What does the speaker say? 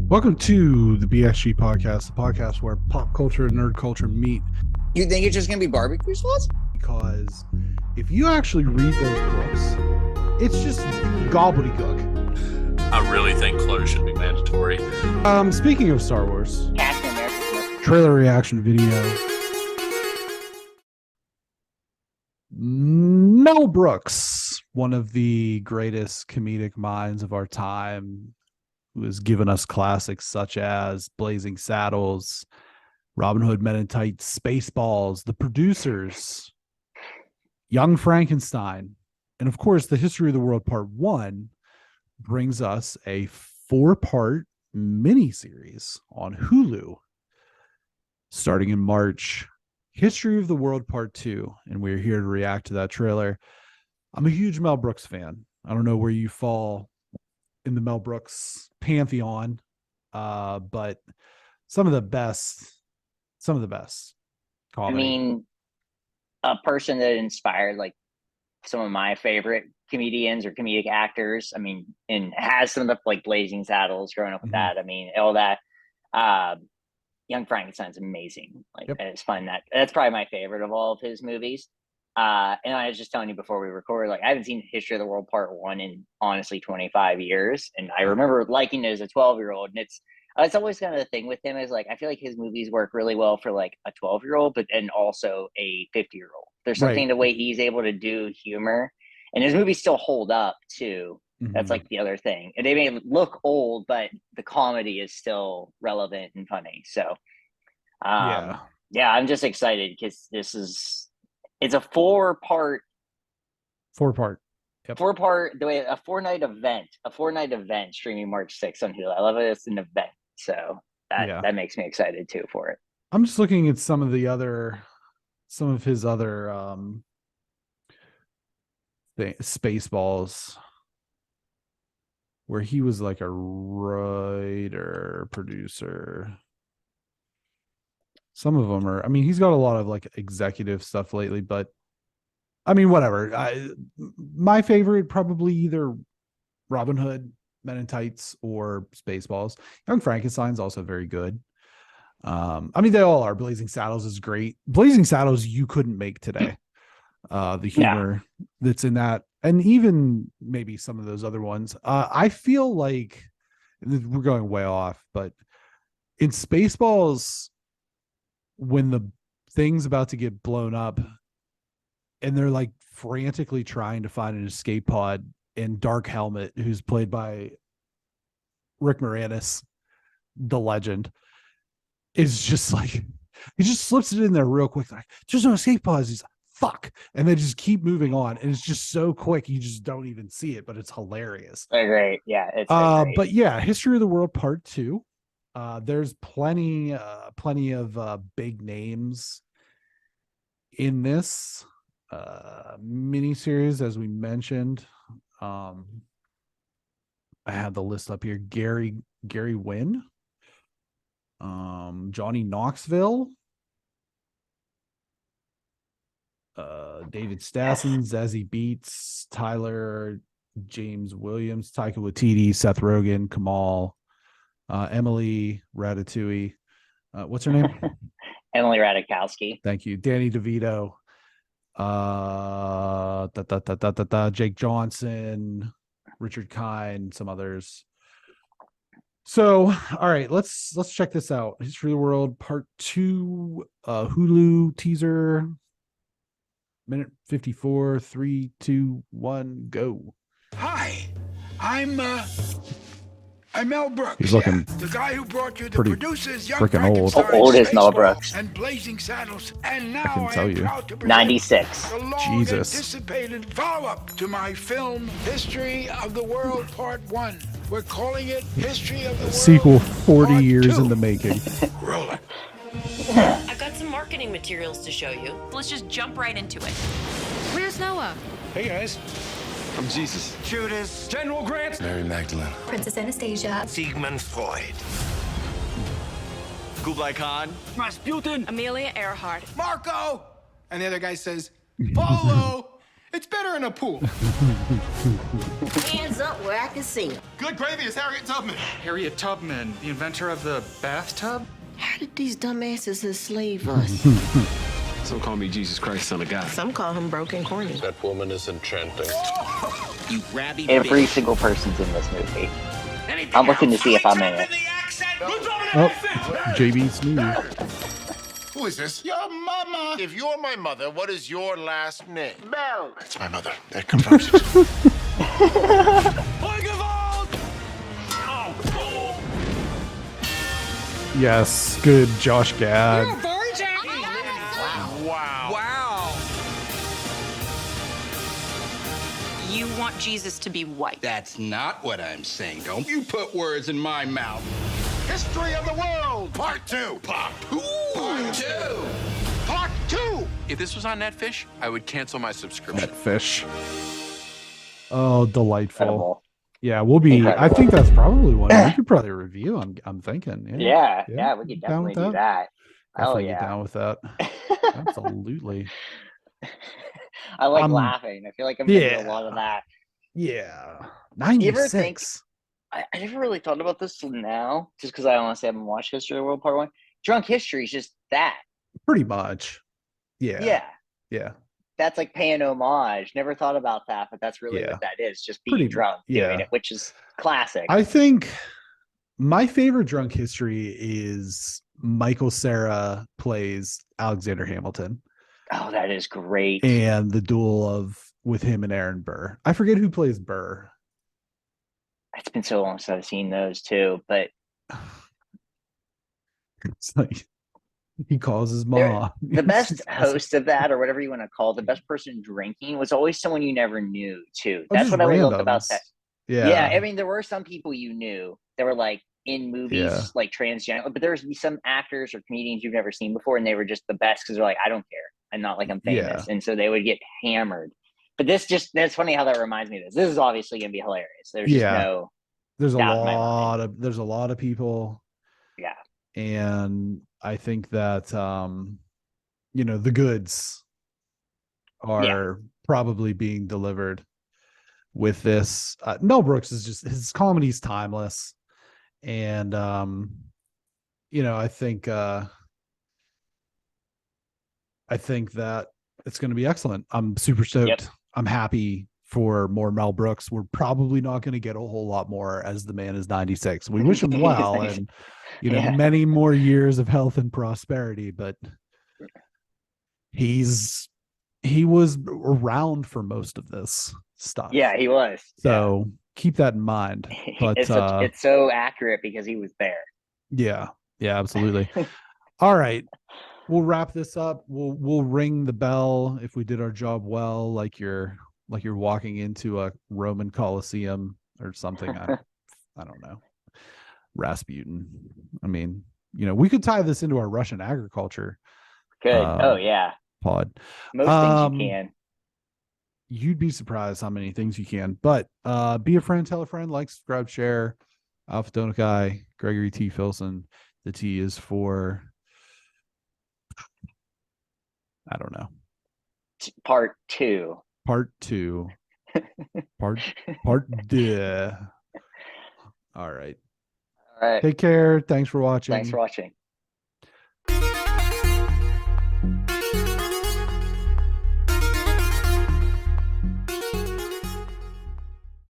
Welcome to the BXG Podcast, the podcast where pop culture and nerd culture meet. You think it's just going to be barbecue sauce? Because if you actually read those books, it's just gobbledygook. I really think clothes should be mandatory. Speaking of Star Wars, Captain America. trailer reaction video. Mel Brooks, one of the greatest comedic minds of our time, who has given us classics such as Blazing Saddles, Robin Hood Men in Tights, Spaceballs, The Producers, Young Frankenstein, and of course, The History of the World Part 1 brings us a 4-part miniseries on Hulu starting in March. History of the World Part 2, and we're here to react to that trailer. I'm a huge Mel Brooks fan. I don't know where you fall in the Mel Brooks pantheon, but some of the best comedy. I mean, a person that inspired like some of my favorite comedians or comedic actors. I mean, and has some of the like Blazing Saddles, growing up with that. I mean, all that. Young Frankenstein's amazing. Like, I just find that's probably my favorite of all of his movies. And I was just telling you before we recorded, like, I haven't seen History of the World Part 1 in honestly 25 years. And I remember liking it as a 12-year-old. And it's always kind of the thing with him is like, I feel like his movies work really well for like a 12-year-old, but then also a 50-year-old. There's something the way he's able to do humor, and his movies still hold up too. That's like the other thing. And they may look old, but the comedy is still relevant and funny. So, yeah, I'm just excited because it's a 4-part, Yep. 4-part, a 4-night event streaming March 6th on Hulu. I love it. It's an event. So that makes me excited too for it. I'm just looking at some of his other Spaceballs, where he was like a writer, producer. Some of them are, I mean, he's got a lot of like executive stuff lately, but I mean, whatever. My favorite, probably either Robin Hood, Men in Tights, or Spaceballs. Young Frankenstein's also very good. I mean, they all are. Blazing Saddles is great. Blazing Saddles, you couldn't make today. The humor that's in that, and even maybe some of those other ones. I feel like we're going way off, but in Spaceballs, when the thing's about to get blown up and they're like frantically trying to find an escape pod, and Dark Helmet, who's played by Rick Moranis, the legend, is just like, he just slips it in there real quick. Like, there's no escape pods. He's like, fuck. And they just keep moving on. And it's just so quick. You just don't even see it, but it's hilarious. Great. Yeah. It's great. But yeah, History of the World Part 2. There's plenty of big names in this miniseries, as we mentioned. I had the list up here. Gary Wynn, Johnny Knoxville, David Stassen, Zazie Beetz, Tyler James Williams, Taika Waititi, Seth Rogen, Kamal, Emily Ratatouille. What's her name? Emily Ratajkowski. Thank you. Danny DeVito. Jake Johnson, Richard Kind, some others. So, all right, let's check this out. History of the World Part 2, Hulu teaser. Minute 54, 3, 2, 1, go. Hi, I'm Mel Brooks. He's looking the guy who brought you the pretty producers, Young freaking old. How old is Mel Brooks? And Blazing Saddles. And now I can tell you. 96. The Jesus. long-anticipated follow-up to my film, History of the World Part 1. We're calling it History of the World Sequel 40 Part years 2. in the making. Roll it. I've got some marketing materials to show you. Let's just jump right into it. Where's Noah? Hey guys, I'm Jesus. Judas. General Grant. Mary Magdalene. Princess Anastasia. Sigmund Freud. Kublai Khan. Rasputin. Amelia Earhart. Marco! And the other guy says, Polo! It's better in a pool. Hands up, where I can see him. Good gravy is Harriet Tubman. Harriet Tubman, the inventor of the bathtub? How did these dumbasses enslave us? Some call me Jesus Christ, son of God. Some call him broken corny. That woman is enchanting. You grabby Every single person's in this movie. I'm looking to see if I'm in it. Oh, JB Smooth. Who is this? Your mama. If you're my mother, what is your last name? Bell. It's my mother. That confirms it. Yes, good Josh Gad. Wow. You want Jesus to be white. That's not what I'm saying. Don't you put words in my mouth. History of the world. Part 2. Part 2. Part 2. If this was on Netfish, I would cancel my subscription. That fish. Oh, delightful. Incredible. Yeah, we'll be. Incredible. I think that's probably one we could probably review. I'm thinking. Yeah, we could Down definitely with do that. Hell Definitely get yeah. down with that. Absolutely. I like laughing. I feel like I'm getting a lot of that. Yeah. You ever think 96. I never really thought about this till now, just because I honestly haven't watched History of the World Part 1. Drunk History is just that. Pretty much. Yeah. Yeah. That's like paying homage. Never thought about that, but that's really what that is. Just being Pretty- drunk doing yeah. it, which is classic. I think my favorite Drunk History is Michael Cera plays Alexander Hamilton Oh, that is great. and the duel with him and Aaron Burr. I forget who plays Burr. It's been so long since I've seen those too, but It's like he calls his They're- mom. the best host of that, or whatever you want to call it, the best person drinking was always someone you never knew too. Oh, That's just what I loved about randoms. that. Yeah. Yeah, I mean, there were some people you knew that were like in movies, Yeah. like transgender, but there's some actors or comedians you've never seen before, and they were just the best because they're like, I don't care, I'm not like I'm famous, and so they would get hammered. But that's funny how that reminds me of this. This is obviously gonna be hilarious. There's just no. There's a doubt in my lot of people. Yeah. And I think that the goods are probably being delivered with this. Mel Brooks is just, his comedy's timeless. And I think that it's going to be excellent. I'm super stoked. Yep. I'm happy for more Mel Brooks. We're probably not going to get a whole lot more, as the man is 96. We wish him well and many more years of health and prosperity, but he was around for most of this stuff. Yeah, he was. So keep that in mind. But it's so accurate because he was there. Yeah, absolutely. All right. We'll wrap this up. We'll ring the bell if we did our job well, like you're walking into a Roman Colosseum or something. I don't know. Rasputin. I mean, we could tie this into our Russian agriculture. Good. Pod. Most things you can. You'd be surprised how many things you can. But be a friend, tell a friend, like, subscribe, share. Alpha Donakai, Gregory T. Filson. The T is for, I don't know. Part 2. Part 2. Part duh. All right. All right. Take care. Thanks for watching. Thanks for watching.